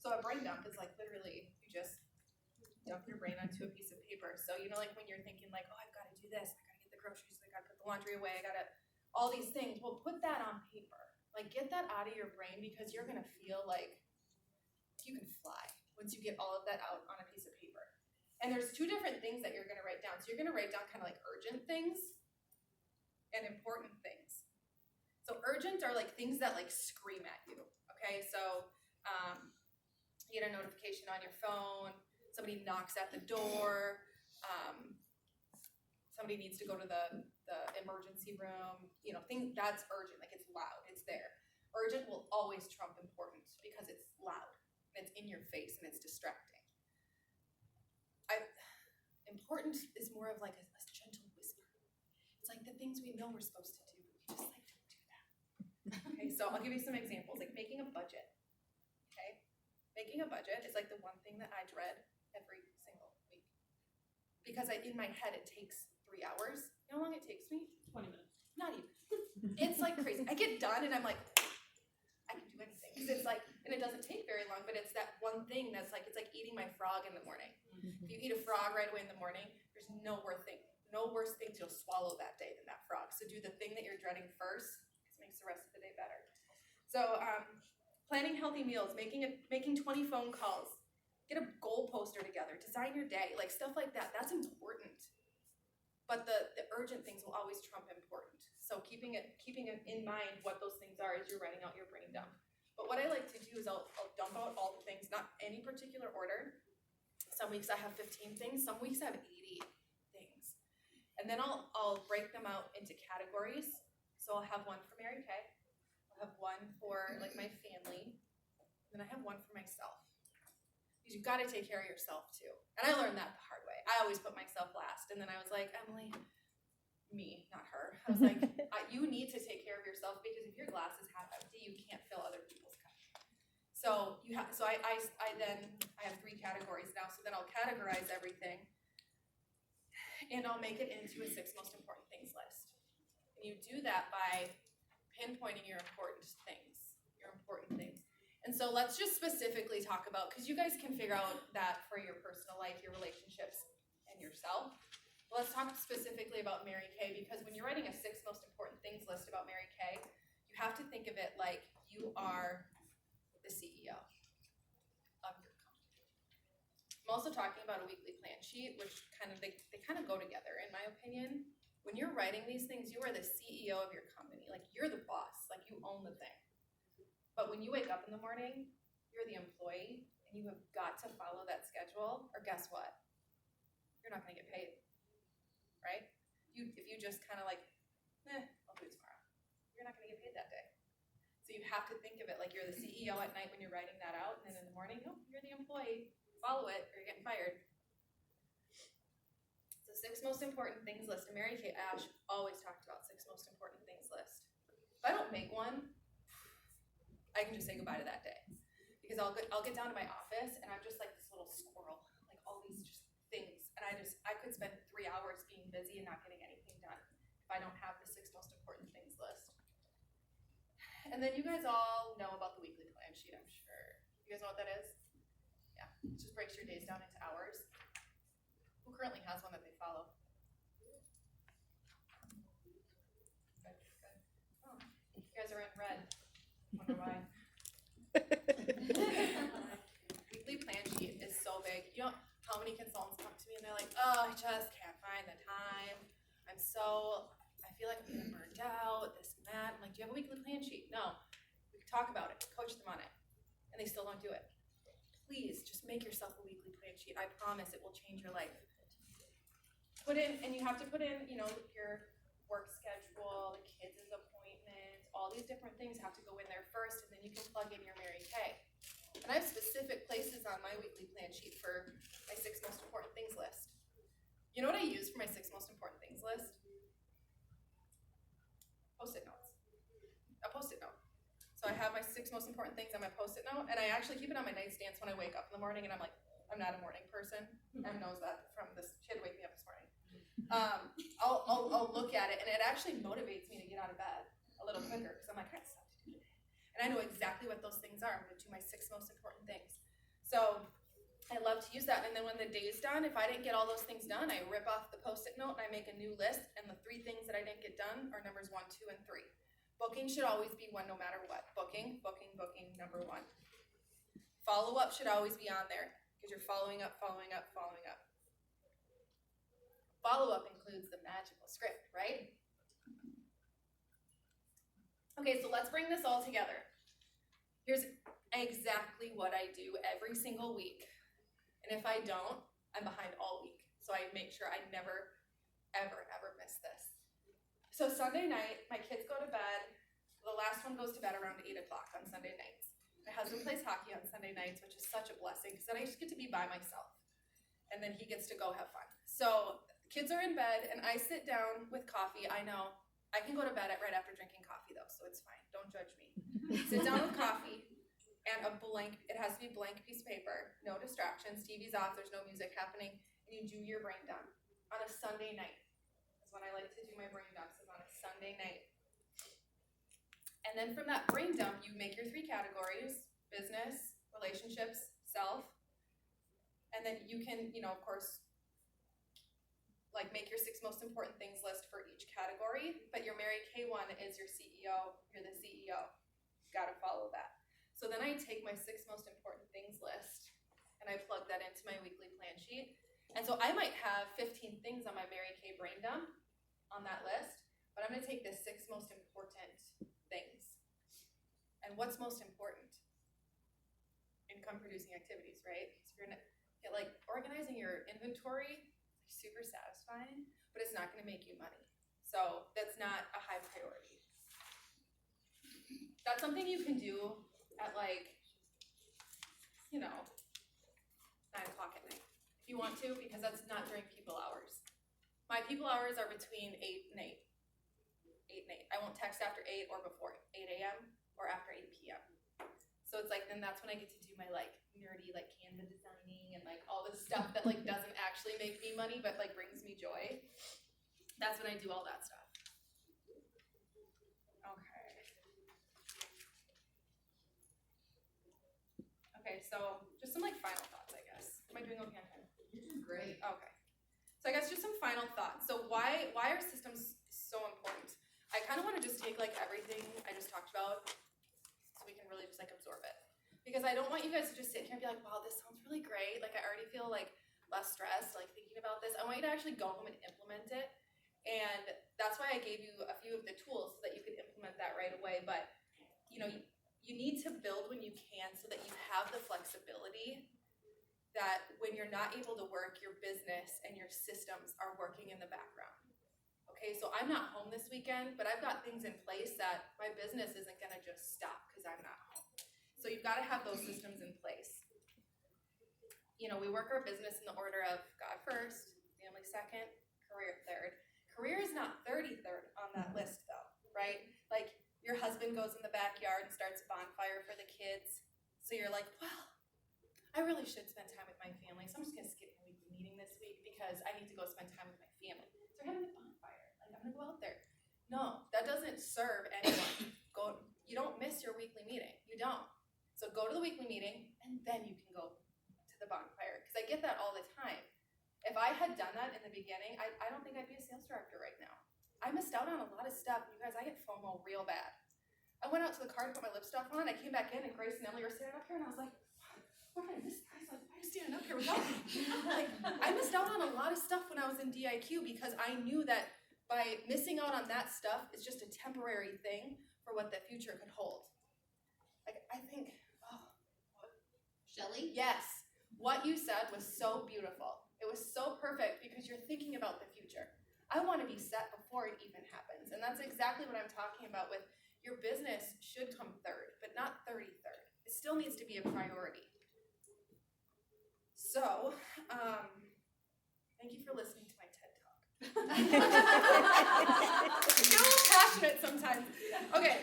So a brain dump is like literally you just dump your brain onto a piece of paper. So like when you're thinking like, oh, I've got to do this, I got to get the groceries, I got to put the laundry away, I got to all these things. Well, put that on paper. Like get that out of your brain because you're gonna feel like you can fly once you get all of that out on a piece of paper. And there's two different things that you're gonna write down. So you're gonna write down kind of like urgent things and important things. So urgent are like things that like scream at you. Okay, so you get a notification on your phone, somebody knocks at the door, somebody needs to go to the emergency room, things that's urgent, like it's loud, it's there. Urgent will always trump important because it's loud, and it's in your face, and it's distracting. Important is more of like a gentle whisper. It's like the things we know we're supposed to do, but we just like don't do that. Okay, so I'll give you some examples, like making a budget. Okay, making a budget is like the one thing that I dread every single week because in my head it takes 3 hours. You know how long it takes me? 20 minutes. Not even. It's like crazy. I get done and I'm like, I can do anything. Because it's like, and it doesn't take very long, but it's that one thing that's like, it's like eating my frog in the morning. If you eat a frog right away in the morning, there's no worse thing you'll swallow that day than that frog. So do the thing that you're dreading first, because it makes the rest of the day better. So planning healthy meals, making 20 phone calls, get a goal poster together, design your day, like stuff like that. That's important. But the urgent things will always trump important. So keeping it in mind what those things are as you're writing out your brain dump. But what I like to do is I'll dump out all the things, not any particular order. Some weeks I have 15 things, some weeks I have 80 things. And then I'll break them out into categories. So I'll have one for Mary Kay, I'll have one for like my family, and then I have one for myself. Because you've got to take care of yourself too. And I learned that the hard way. I always put myself last. And then I was like, Emily, me, not her. I was like, you need to take care of yourself because if your glass is half empty, you can't fill other people's cup. So I have 3 categories now. So then I'll categorize everything and I'll make it into a 6 most important things list. And you do that by pinpointing your important things. And so let's just specifically talk about, because you guys can figure out that for your personal life, your relationships, and yourself. But let's talk specifically about Mary Kay, because when you're writing a 6 most important things list about Mary Kay, you have to think of it like you are the CEO of your company. I'm also talking about a weekly plan sheet, which they kind of go together, in my opinion. When you're writing these things, you are the CEO of your company. Like, you're the boss. Like, you own the thing. But when you wake up in the morning, you're the employee, and you have got to follow that schedule, or guess what? You're not going to get paid, right? If you just kind of like, I'll do it tomorrow, you're not going to get paid that day. So you have to think of it like you're the CEO at night when you're writing that out, and then in the morning, you're the employee. Follow it, or you're getting fired. It's the 6 most important things list. And Mary Kay Ash always talked about 6 most important things list. If I don't make one, I can just say goodbye to that day, because I'll get down to my office and I'm just like this little squirrel, like all these just things, and I could spend 3 hours being busy and not getting anything done if I don't have the 6 most important things list. And then you guys all know about the weekly plan sheet, I'm sure. You guys know what that is? Yeah, it just breaks your days down into hours. Who currently has one that they follow? Good. Oh, you guys are in red. Wonder why. Weekly plan sheet is so big. You know how many consultants come to me and they're like, oh, I just can't find the time. I feel like I'm getting burned out, this and that. I'm like, do you have a weekly plan sheet? No. We can talk about it, coach them on it. And they still don't do it. Please just make yourself a weekly plan sheet. I promise it will change your life. Put in, and you have to put in, your work schedule, the kids' appointments, all these different things have to go in there first, and then you can plug in your Mary Kay. And I have specific places on my weekly plan sheet for my 6 most important things list. You know what I use for my 6 most important things list? Post-it notes. A Post-it note. So I have my 6 most important things on my Post-it note, and I actually keep it on my nightstand when I wake up in the morning, and I'm like, I'm not a morning person. Em knows that from this. She had to wake me up this morning. I'll look at it, and it actually motivates me to get out of bed a little quicker, because I'm like, I have stuff to do today. And I know exactly what those things are. I'm going to do my 6 most important things. So I love to use that. And then when the day's done, if I didn't get all those things done, I rip off the Post-it note and I make a new list. And the 3 things that I didn't get done are numbers 1, 2, and 3. Booking should always be 1 no matter what. Booking, booking, booking, number 1. Follow-up should always be on there because you're following up, following up, following up. Follow-up includes the magical script, right? Okay, so let's bring this all together. Here's exactly what I do every single week. And if I don't, I'm behind all week. So I make sure I never, ever, ever miss this. So Sunday night, my kids go to bed. The last one goes to bed around 8 o'clock on Sunday nights. My husband plays hockey on Sunday nights, which is such a blessing because then I just get to be by myself. And then he gets to go have fun. So kids are in bed and I sit down with coffee. I know I can go to bed right after drinking coffee though, so it's fine. Don't judge me. Sit down with coffee and it has to be blank piece of paper, no distractions, TV's off, there's no music happening, and you do your brain dump on a Sunday night. That's when I like to do my brain dumps, is on a Sunday night. And then from that brain dump, you make your 3 categories: business, relationships, self. And then you can, of course, like make your 6 most important things list for each category, but your Mary Kay one is your CEO. You're the CEO. Gotta follow that. So then I take my 6 most important things list and I plug that into my weekly plan sheet. And so I might have 15 things on my Mary Kay brain dump on that list, but I'm gonna take the 6 most important things. And what's most important? Income producing activities, right? So if you're like organizing your inventory, super satisfying, but it's not going to make you money. So that's not a high priority. That's something you can do at 9 o'clock at night if you want to, because that's not during people hours. My people hours are between 8 and 8. 8 and 8. I won't text after 8 or before 8 a.m. or after 8 p.m. So it's then that's when I get to do my nerdy Canva designing and all this stuff that doesn't actually make me money but brings me joy. That's when I do all that stuff. Okay, so just some final thoughts, I guess. Am I doing okay on time? You're doing great. Okay. So I guess just some final thoughts. So why are systems so important? I kind of want to just take everything I just talked about so we can really just absorb it. Because I don't want you guys to just sit here and be like, wow, this sounds really great. I already feel less stressed thinking about this. I want you to actually go home and implement it. And that's why I gave you a few of the tools so that you could implement that right away. But you need to build when you can so that you have the flexibility that when you're not able to work, your business and your systems are working in the background. Okay, so I'm not home this weekend, but I've got things in place that my business isn't gonna just stop because I'm not home. So you've got to have those systems in place. We work our business in the order of God first, family second, career third. Career is not 33rd on that list though, right? Your husband goes in the backyard and starts a bonfire for the kids. So you're like, well, I really should spend time with my family. So I'm just gonna skip my weekly meeting this week because I need to go spend time with my family. So we're having a bonfire. I'm gonna go out there. No, that doesn't serve anyone. You don't miss your weekly meeting. You don't. So go to the weekly meeting, and then you can go to the bonfire. Because I get that all the time. If I had done that in the beginning, I don't think I'd be a sales director right now. I missed out on a lot of stuff. You guys, I get FOMO real bad. I went out to the car to put my lip stuff on. I came back in, and Grace and Emily were standing up here, and I was like, what did I miss? Guys, why are you standing up here without me? I missed out on a lot of stuff when I was in DIQ because I knew that by missing out on that stuff is just a temporary thing for what the future could hold. I think, Shelly? yes, what you said was so beautiful. It was so perfect because you're thinking about the future. I want to be set before it even happens. And that's exactly what I'm talking about with your business should come third, but not 33rd. It still needs to be a priority. So, thank you for listening to my TED Talk. I'm so passionate sometimes. Okay.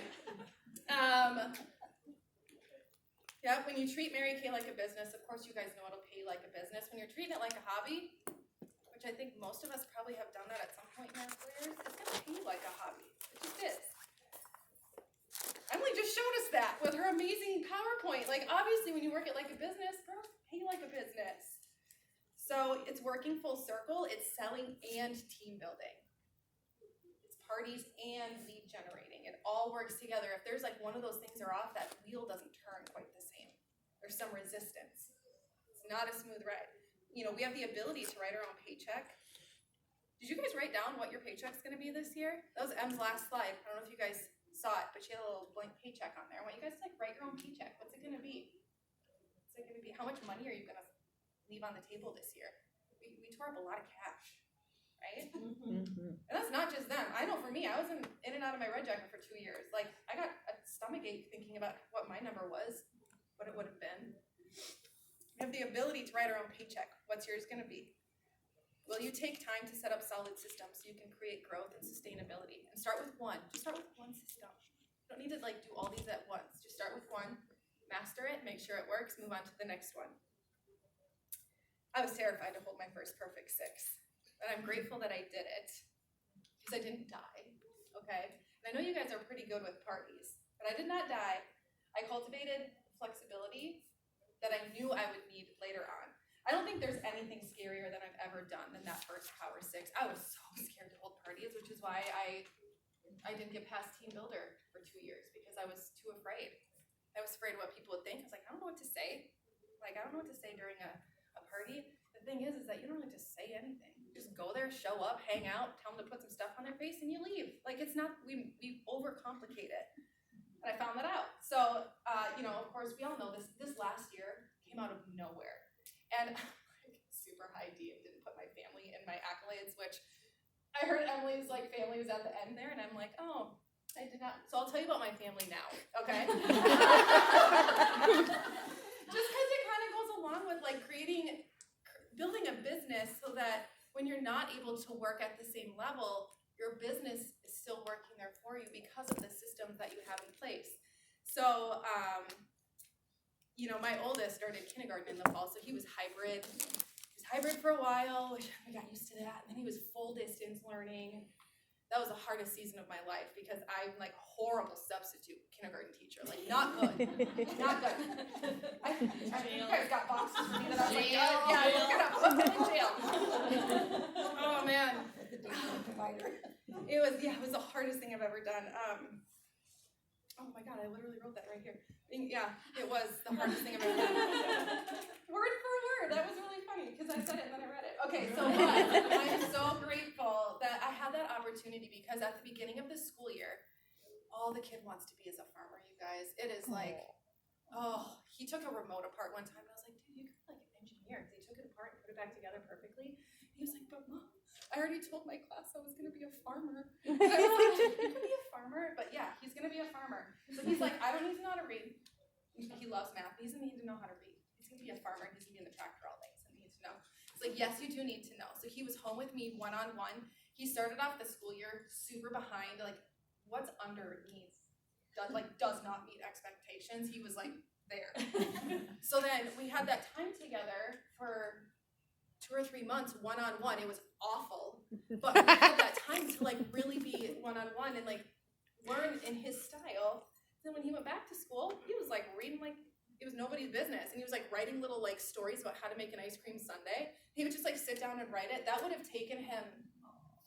Yeah, when you treat Mary Kay like a business, of course you guys know it'll pay you like a business. When you're treating it like a hobby, which I think most of us probably have done that at some point in our careers, it's gonna pay you like a hobby. It just is. I'm Emily just showed us that with her amazing PowerPoint. Like, obviously, when you work at Like a Business, girls pay like a business. So it's working full circle. It's selling and team building. It's parties and lead generating. It all works together. If there's like one of those things are off, that wheel doesn't turn quite the same. There's some resistance. It's not a smooth ride. You know, we have the ability to write our own paycheck. Did you guys write down what your paycheck's going to be this year? That was Em's last slide. I don't know if you guys saw it, but she had a little blank paycheck on there. I want you guys to like write your own paycheck. What's it going to be? What's it going to be? How much money are you going to leave on the table this year? We tore up a lot of cash, right? And that's not just them. I know for me, I was in and out of my red jacket for 2 years. Like, I got a stomach ache thinking about what my number was, what it would have been. We have the ability to write our own paycheck. What's yours going to be? Will you take time to set up solid systems so you can create growth and sustainability? And start with one. Just start with one system. You don't need to like do all these at once. Just start with one, master it, make sure it works, move on to the next one. I was terrified to hold my first perfect 6, but I'm grateful that I did it because I didn't die, okay? And I know you guys are pretty good with parties, but I did not die. I cultivated flexibility that I knew I would need later on. I don't think there's anything scarier than I've ever done than that first Power 6. I was so scared to hold parties, which is why I didn't get past team builder for 2 years because I was too afraid. I was afraid of what people would think. I was like, I don't know what to say. Like, I don't know what to say during a party. The thing is that you don't have to say anything. You just go there, show up, hang out, tell them to put some stuff on their face, and you leave. Like, it's not, we overcomplicate it. And I found that out. So, you know, of course, we all know this last year came out of nowhere. And super high D and didn't put my family in my accolades, which I heard Emily's like family was at the end there, and I'm like, oh, I did not. So I'll tell you about my family now, okay? Just because it kind of goes along with like building a business so that when you're not able to work at the same level, your business is still working there for you because of the systems that you have in place. So, you know, my oldest started kindergarten in the fall, so he was hybrid. He was hybrid for a while, which I got used to that. And then he was full distance learning. That was the hardest season of my life because I'm like horrible substitute kindergarten teacher. Like, not good. Not good. You guys got boxes for me that I was like, yeah, you're gonna put them in jail. Oh man. It was the hardest thing I've ever done. Oh my God, I literally wrote that right here. Yeah, it was the hardest thing I've ever done. Word for word. That was really funny because I said it and then I read it. Okay, so I'm so grateful that I had that opportunity because at the beginning of the school year, all the kid wants to be is a farmer, you guys. It is like, he took a remote apart one time and I was like, dude, you could like an engineer. They took it apart and put it back together perfectly. And he was like, but Mom, I already told my class I was going to be a farmer. And I was like, you can be a farmer? But yeah, he's going to be a farmer. So he's like, I don't need to know how to read. He loves math. He doesn't need to know how to read. He's going to be a farmer. He's going to be in the tractor all day. So he needs to know. It's like, yes, you do need to know. So he was home with me one-on-one. He started off the school year super behind. Like, what's underneath does not meet expectations. He was like there. So then we had that time together for 2 or 3 months one-on-one. It was awful. But we had that time to like really be one-on-one and like learn in his style. Then when he went back to school, he was like reading like it was nobody's business. And he was like writing little like stories about how to make an ice cream sundae. He would just like sit down and write it. That would have taken him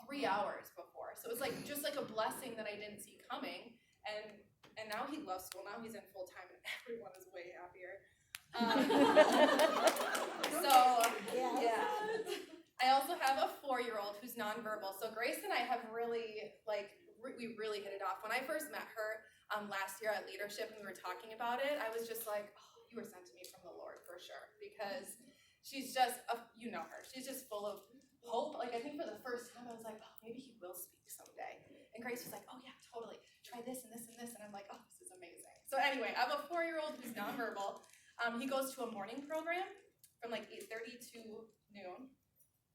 3 hours before. So it was like just like a blessing that I didn't see coming. And now he loves school. Now he's in full time and everyone is way happier. I also have a 4-year-old who's nonverbal. So Grace and I have really we really hit it off. When I first met her last year at leadership and we were talking about it, I was just like, oh, you were sent to me from the Lord for sure, because she's just you know her. She's just full of hope. Like I think for the first time I was like, oh, maybe he will speak someday. And Grace was like, oh yeah, totally. Try this and this and this. And I'm like, oh, this is amazing. So anyway, I have a 4-year-old who's nonverbal. He goes to a morning program from like 8:30 to noon.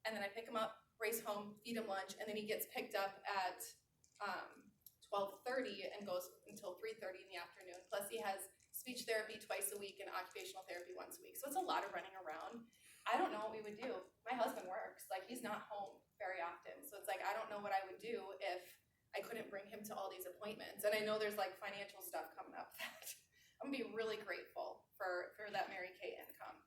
And then I pick him up, race home, feed him lunch, and then he gets picked up at 12:30 and goes until 3:30 in the afternoon. Plus he has speech therapy twice a week and occupational therapy once a week. So it's a lot of running around. I don't know what we would do. My husband works. Like he's not home very often. So it's like I don't know what I would do if I couldn't bring him to all these appointments. And I know there's like financial stuff coming up that I'm gonna be really grateful for that Mary Kay income.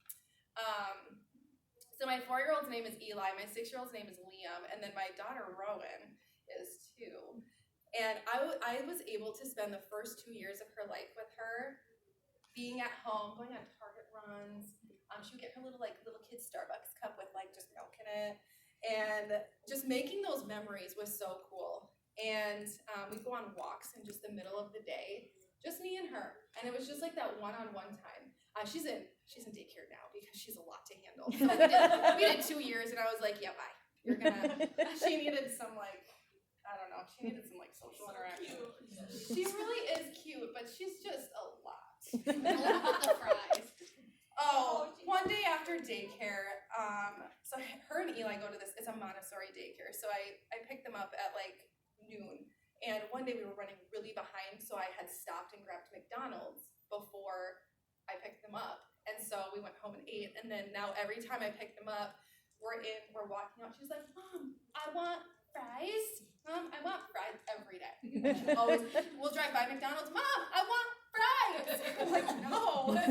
So my 4-year-old's name is Eli, my 6-year-old's name is Liam, and then my daughter Rowan is 2. And I was able to spend the first 2 years of her life with her, being at home, going on Target runs. She would get her little kid Starbucks cup with like just milk in it, and just making those memories was so cool. And we'd go on walks in just the middle of the day, just me and her, and it was just like that one-on-one time. She's in daycare now because she's a lot to handle. So we did 2 years, and I was like, yeah, bye. You're gonna. She needed some like, I don't know. She needed some like social interaction. She really is cute, but she's just a lot. The fries. Oh, one day after daycare, so her and Eli go to this. It's a Montessori daycare, so I picked them up at like noon. And one day we were running really behind, so I had stopped and grabbed McDonald's before I picked them up. And so we went home and ate, and then now every time I pick them up, we're walking out, she's like, Mom, I want fries. Mom, I want fries every day. We'll drive by McDonald's, Mom, I want fries. I'm like, no. So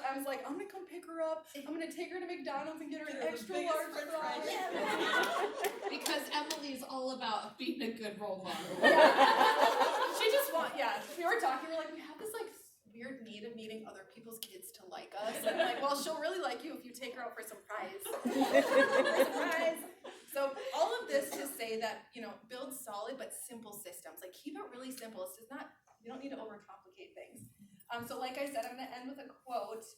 I was like, I'm gonna come pick her up. I'm gonna take her to McDonald's and get her an extra large fries. Because Emily is all about being a good role model. She just we were talking, we're like, we have this like weird need of needing other people's kids to like us. And I'm like, well, she'll really like you if you take her out for some fries. So all of this to say that, build solid but simple systems. Like keep it really simple. It's just not, you don't need to overcomplicate things. So like I said, I'm gonna end with a quote,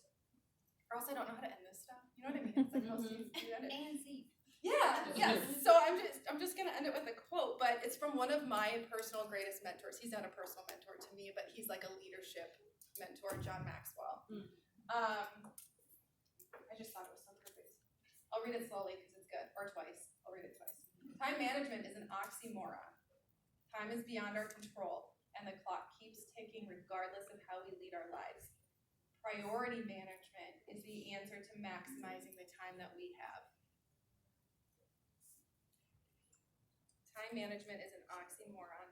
or else I don't know how to end this stuff. You know what I mean? It's like how you end it. And Z. Yes. So I'm just gonna end it with a quote, but it's from one of my personal greatest mentors. He's not a personal mentor to me, but he's like a leadership mentor, John Maxwell. I just thought it was so perfect. I'll read it slowly because it's good, or twice. I'll read it twice. Time management is an oxymoron. Time is beyond our control, and the clock keeps ticking regardless of how we lead our lives. Priority management is the answer to maximizing the time that we have. Time management is an oxymoron.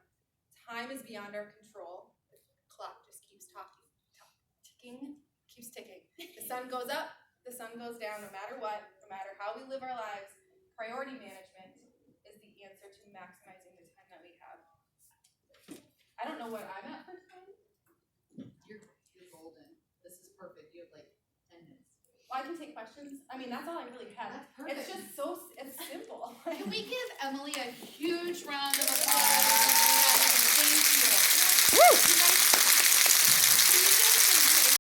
Time is beyond our control. The clock just keeps ticking. The sun goes up, the sun goes down, no matter what, no matter how we live our lives. Priority management is the answer to maximizing the time that we have. I don't know what I'm at for time. You're golden. This is perfect. You have like 10 minutes. Well, I can take questions. I mean, that's all I really have. That's perfect. It's just it's simple. Can we give Emily a huge round of applause? Thank you. Woo! You guys